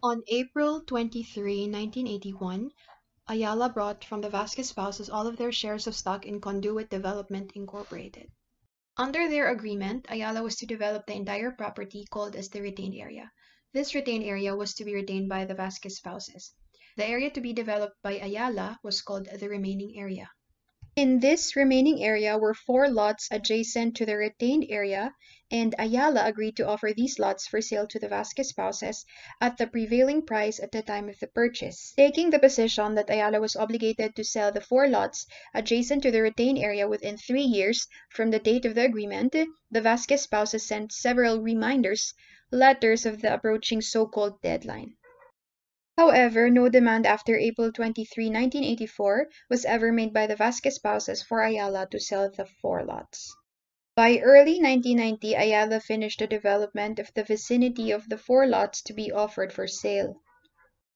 On April 23, 1981, Ayala bought from the Vasquez spouses all of their shares of stock in Conduit Development Incorporated. Under their agreement, Ayala was to develop the entire property called as the retained area. This retained area was to be retained by the Vasquez spouses. The area to be developed by Ayala was called the remaining area. In this remaining area were four lots adjacent to the retained area, and Ayala agreed to offer these lots for sale to the Vasquez spouses at the prevailing price at the time of the purchase. Taking the position that Ayala was obligated to sell the four lots adjacent to the retained area within 3 years from the date of the agreement, the Vasquez spouses sent several reminders letters of the approaching so-called deadline. However, no demand after April 23, 1984 was ever made by the Vasquez spouses for Ayala to sell the four lots. By early 1990, Ayala finished the development of the vicinity of the four lots to be offered for sale.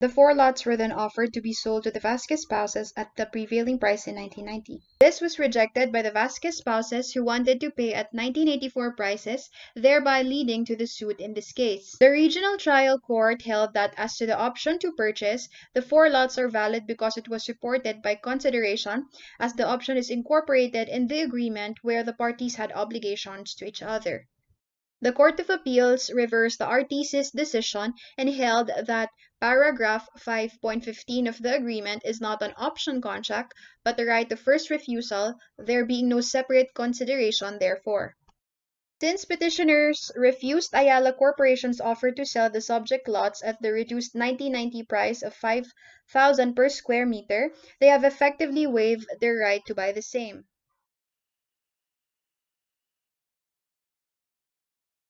The four lots were then offered to be sold to the Vasquez spouses at the prevailing price in 1990. This was rejected by the Vasquez spouses who wanted to pay at 1984 prices, thereby leading to the suit in this case. The regional trial court held that as to the option to purchase, the four lots are valid because it was reported by consideration as the option is incorporated in the agreement where the parties had obligations to each other. The Court of Appeals reversed the RTC's decision and held that paragraph 5.15 of the agreement is not an option contract, but the right of first refusal, there being no separate consideration therefore. Since petitioners refused Ayala Corporation's offer to sell the subject lots at the reduced 1990 price of $5,000 per square meter, they have effectively waived their right to buy the same.